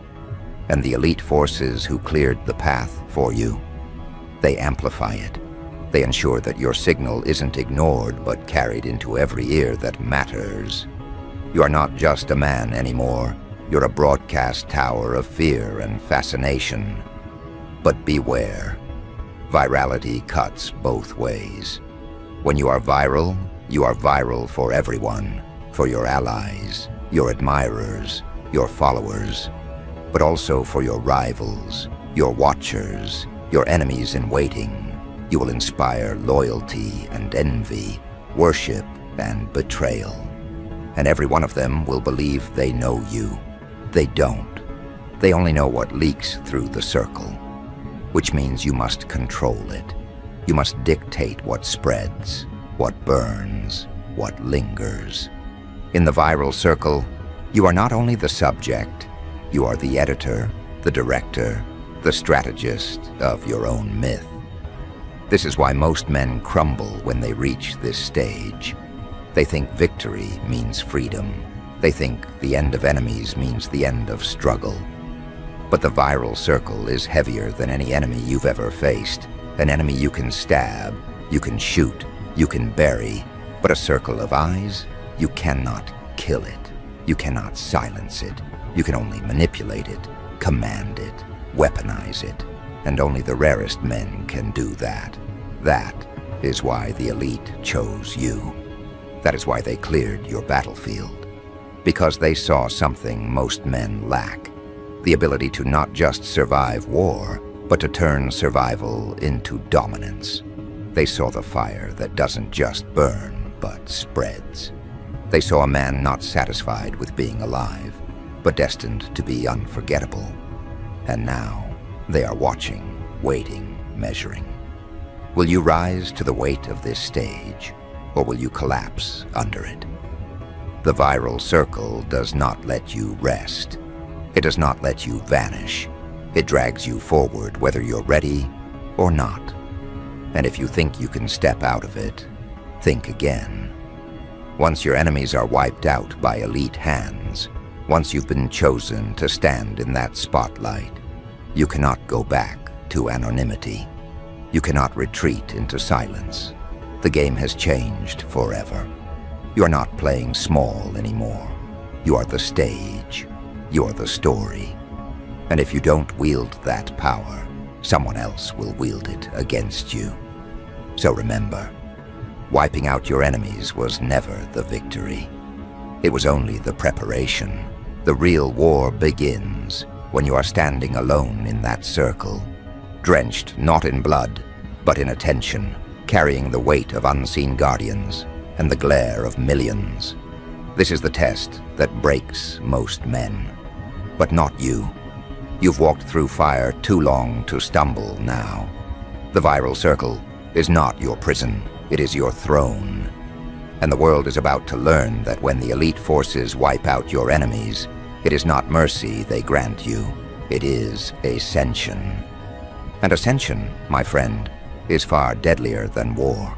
And the elite forces who cleared the path for you, they amplify it. They ensure that your signal isn't ignored but carried into every ear that matters. You are not just a man anymore. You're a broadcast tower of fear and fascination. But beware. Virality cuts both ways. When you are viral for everyone, for your allies, your admirers, your followers, but also for your rivals, your watchers, your enemies in waiting. You will inspire loyalty and envy, worship and betrayal. And every one of them will believe they know you. They don't. They only know what leaks through the circle, which means you must control it. You must dictate what spreads, what burns, what lingers. In the viral circle, you are not only the subject, you are the editor, the director, the strategist of your own myth. This is why most men crumble when they reach this stage. They think victory means freedom. They think the end of enemies means the end of struggle. But the viral circle is heavier than any enemy you've ever faced. An enemy you can stab, you can shoot, you can bury, but a circle of eyes, you cannot kill it. You cannot silence it. You can only manipulate it, command it, weaponize it, and only the rarest men can do that. That is why the elite chose you. That is why they cleared your battlefield. Because they saw something most men lack. The ability to not just survive war, but to turn survival into dominance. They saw the fire that doesn't just burn, but spreads. They saw a man not satisfied with being alive, but destined to be unforgettable. And now, they are watching, waiting, measuring. Will you rise to the weight of this stage, or will you collapse under it? The viral circle does not let you rest. It does not let you vanish. It drags you forward whether you're ready or not. And if you think you can step out of it, think again. Once your enemies are wiped out by elite hands, once you've been chosen to stand in that spotlight, you cannot go back to anonymity. You cannot retreat into silence. The game has changed forever. You are not playing small anymore. You are the stage. You are the story. And if you don't wield that power, someone else will wield it against you. So remember, wiping out your enemies was never the victory. It was only the preparation. The real war begins when you are standing alone in that circle, drenched not in blood, but in attention, carrying the weight of unseen guardians and the glare of millions. This is the test that breaks most men. But not you. You've walked through fire too long to stumble now. The viral circle is not your prison, it is your throne. And the world is about to learn that when the elite forces wipe out your enemies, it is not mercy they grant you, it is ascension. And ascension, my friend, is far deadlier than war.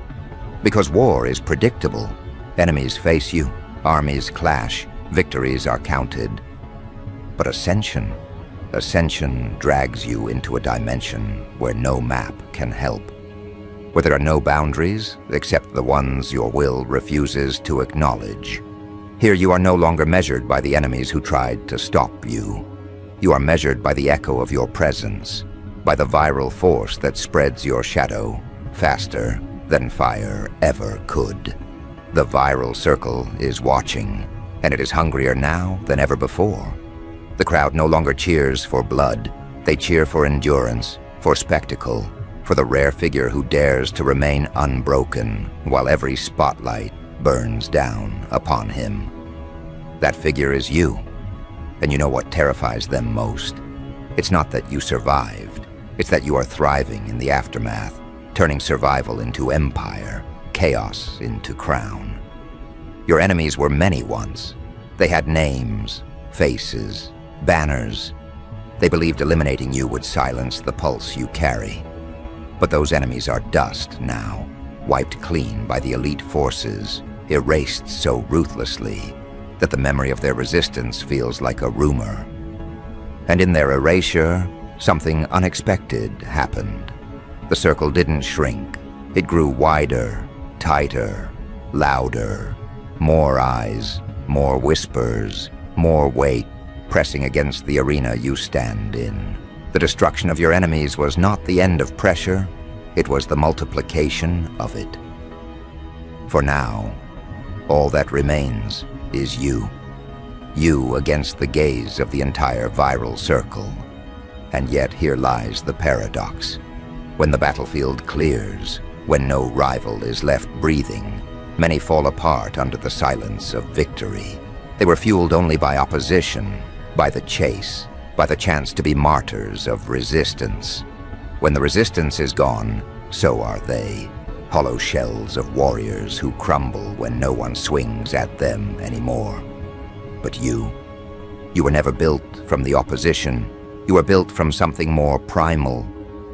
Because war is predictable. Enemies face you, armies clash, victories are counted. But ascension drags you into a dimension where no map can help. Where there are no boundaries except the ones your will refuses to acknowledge. Here you are no longer measured by the enemies who tried to stop you. You are measured by the echo of your presence, by the viral force that spreads your shadow faster than fire ever could. The viral circle is watching, and it is hungrier now than ever before. The crowd no longer cheers for blood. They cheer for endurance, for spectacle, for the rare figure who dares to remain unbroken while every spotlight burns down upon him. That figure is you. And you know what terrifies them most? It's not that you survived. It's that you are thriving in the aftermath, turning survival into empire, chaos into crown. Your enemies were many once, They had names, faces, banners. They believed eliminating you would silence the pulse you carry. But those enemies are dust now, wiped clean by the elite forces, erased so ruthlessly that the memory of their resistance feels like a rumor. And in their erasure, something unexpected happened. The circle didn't shrink. It grew wider, tighter, louder. More eyes, more whispers, more weight pressing against the arena you stand in. The destruction of your enemies was not the end of pressure, it was the multiplication of it. For now, all that remains is you. You against the gaze of the entire viral circle. And yet here lies the paradox. When the battlefield clears, when no rival is left breathing, many fall apart under the silence of victory. They were fueled only by opposition, by the chase, by the chance to be martyrs of resistance. When the resistance is gone, so are they. Hollow shells of warriors who crumble when no one swings at them anymore. But you were never built from the opposition. You were built from something more primal,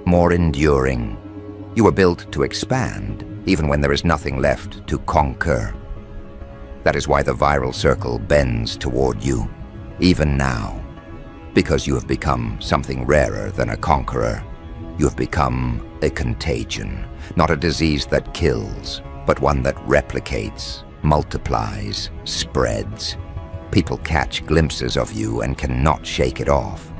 more enduring. You were built to expand, even when there is nothing left to conquer. That is why the viral circle bends toward you, even now. Because you have become something rarer than a conqueror. You have become a contagion, not a disease that kills, but one that replicates, multiplies, spreads. People catch glimpses of you and cannot shake it off.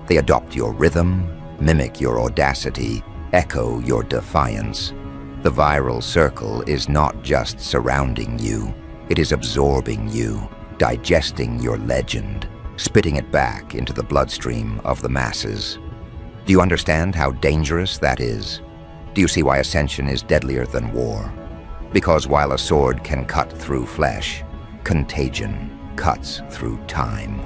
They adopt your rhythm, mimic your audacity, echo your defiance. The viral circle is not just surrounding you, it is absorbing you, digesting your legend, spitting it back into the bloodstream of the masses. Do you understand how dangerous that is? Do you see why ascension is deadlier than war? Because while a sword can cut through flesh, contagion cuts through time.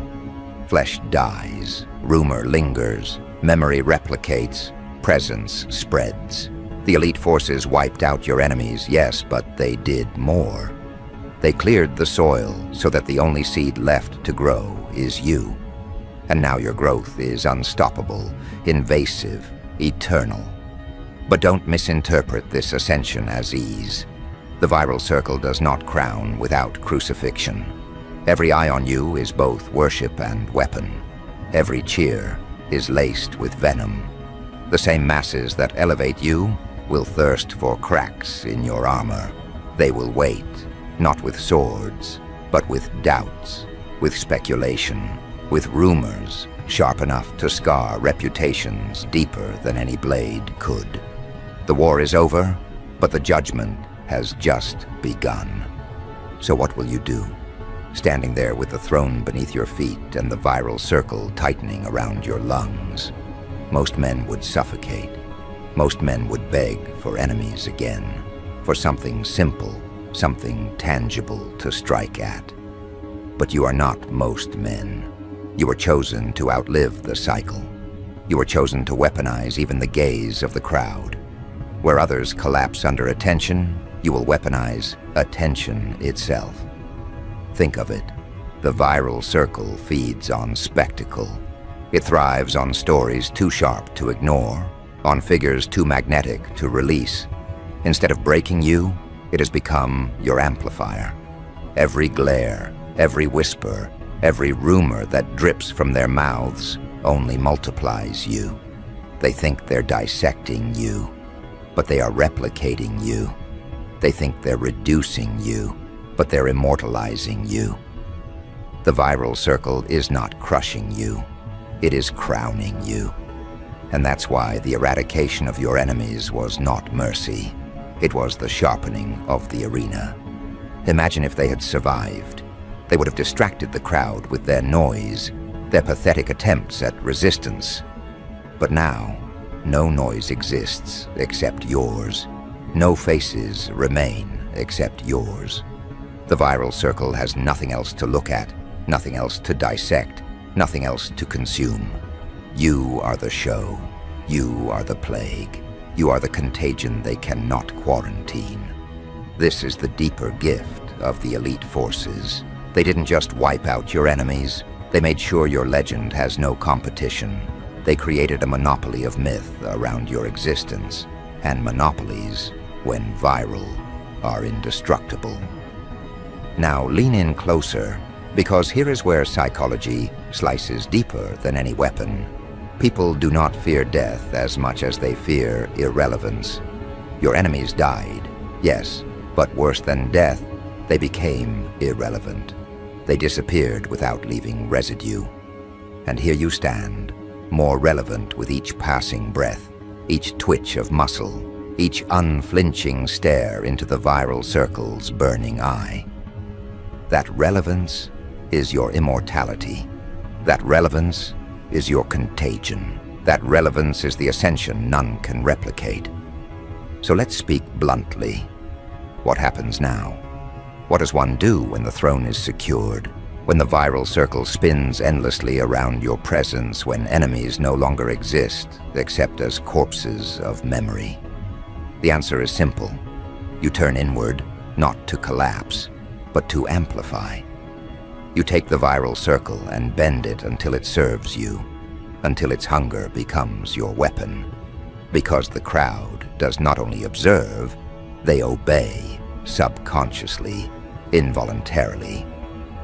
Flesh dies, rumor lingers, memory replicates, presence spreads. The elite forces wiped out your enemies, yes, but they did more. They cleared the soil so that the only seed left to grow is you. And now your growth is unstoppable, invasive, eternal. But don't misinterpret this ascension as ease. The viral circle does not crown without crucifixion. Every eye on you is both worship and weapon. Every cheer is laced with venom. The same masses that elevate you will thirst for cracks in your armor. They will wait, not with swords, but with doubts, with speculation, with rumors sharp enough to scar reputations deeper than any blade could. The war is over, but the judgment has just begun. So what will you do? Standing there with the throne beneath your feet and the viral circle tightening around your lungs. Most men would suffocate. Most men would beg for enemies again, for something simple, something tangible to strike at. But you are not most men. You were chosen to outlive the cycle. You were chosen to weaponize even the gaze of the crowd. Where others collapse under attention, you will weaponize attention itself. Think of it. The viral circle feeds on spectacle. It thrives on stories too sharp to ignore, on figures too magnetic to release. Instead of breaking you, it has become your amplifier. Every glare, every whisper, every rumor that drips from their mouths only multiplies you. They think they're dissecting you, but they are replicating you. They think they're reducing you, but they're immortalizing you. The viral circle is not crushing you, it is crowning you. And that's why the eradication of your enemies was not mercy. It was the sharpening of the arena. Imagine if they had survived. They would have distracted the crowd with their noise, their pathetic attempts at resistance. But now, no noise exists except yours. No faces remain except yours. The viral circle has nothing else to look at, nothing else to dissect, nothing else to consume. You are the show. You are the plague. You are the contagion they cannot quarantine. This is the deeper gift of the elite forces. They didn't just wipe out your enemies, they made sure your legend has no competition. They created a monopoly of myth around your existence, and monopolies, when viral, are indestructible. Now lean in closer, because here is where psychology slices deeper than any weapon. People do not fear death as much as they fear irrelevance. Your enemies died, yes, but worse than death, they became irrelevant. They disappeared without leaving residue. And here you stand, more relevant with each passing breath, each twitch of muscle, each unflinching stare into the viral circle's burning eye. That relevance is your immortality. That relevance is your contagion. That relevance is the ascension none can replicate. So let's speak bluntly. What happens now? What does one do when the throne is secured? When the viral circle spins endlessly around your presence, when enemies no longer exist except as corpses of memory? The answer is simple. You turn inward, not to collapse, but to amplify. You take the viral circle and bend it until it serves you, until its hunger becomes your weapon. Because the crowd does not only observe, they obey, subconsciously, involuntarily.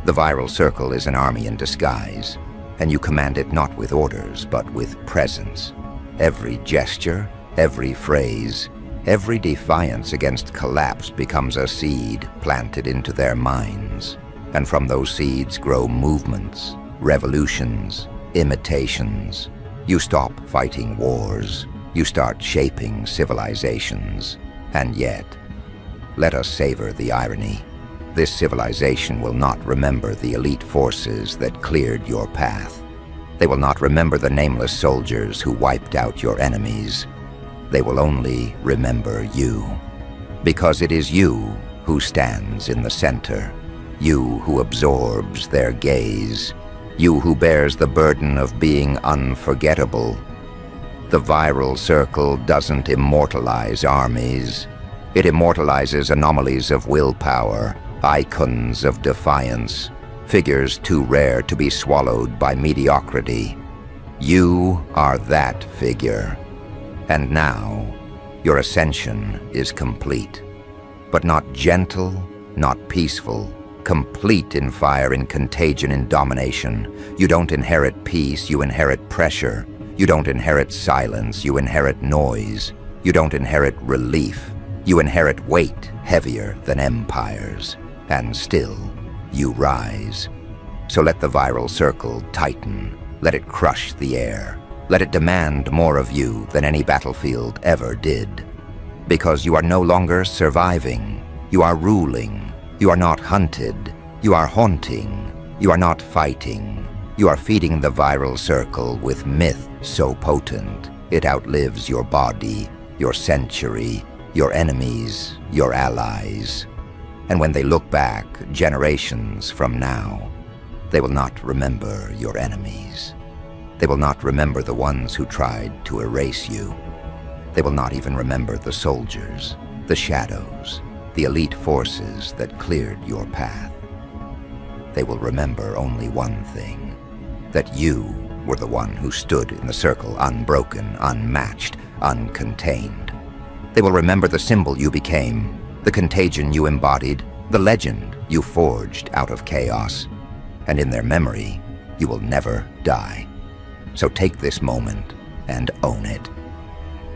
The viral circle is an army in disguise, and you command it not with orders, but with presence. Every gesture, every phrase, every defiance against collapse becomes a seed planted into their minds. And from those seeds grow movements, revolutions, imitations. You stop fighting wars. You start shaping civilizations. And yet, let us savor the irony. This civilization will not remember the elite forces that cleared your path. They will not remember the nameless soldiers who wiped out your enemies. They will only remember you. Because it is you who stands in the center. You who absorbs their gaze. You who bears the burden of being unforgettable. The viral circle doesn't immortalize armies. It immortalizes anomalies of willpower, icons of defiance, figures too rare to be swallowed by mediocrity. You are that figure. And now, your ascension is complete. But not gentle, not peaceful, complete in fire, in contagion, in domination. You don't inherit peace, you inherit pressure. You don't inherit silence, you inherit noise. You don't inherit relief, you inherit weight heavier than empires. And still, you rise. So let the viral circle tighten. Let it crush the air. Let it demand more of you than any battlefield ever did. Because you are no longer surviving. You are ruling. You are not hunted. You are haunting. You are not fighting. You are feeding the viral circle with myth so potent it outlives your body, your century, your enemies, your allies. And when they look back generations from now, they will not remember your enemies. They will not remember the ones who tried to erase you. They will not even remember the soldiers, the shadows, the elite forces that cleared your path. They will remember only one thing, that you were the one who stood in the circle unbroken, unmatched, uncontained. They will remember the symbol you became, the contagion you embodied, the legend you forged out of chaos. And in their memory, you will never die. So take this moment and own it.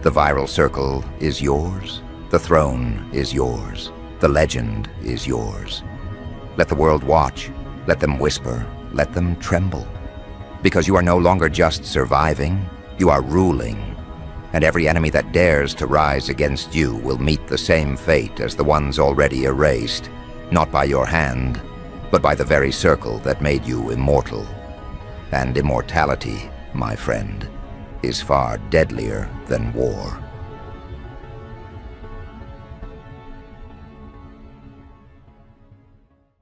The viral circle is yours. The throne is yours. The legend is yours. Let the world watch. Let them whisper. Let them tremble. Because you are no longer just surviving, you are ruling. And every enemy that dares to rise against you will meet the same fate as the ones already erased, not by your hand, but by the very circle that made you immortal. And immortality, my friend, is far deadlier than war.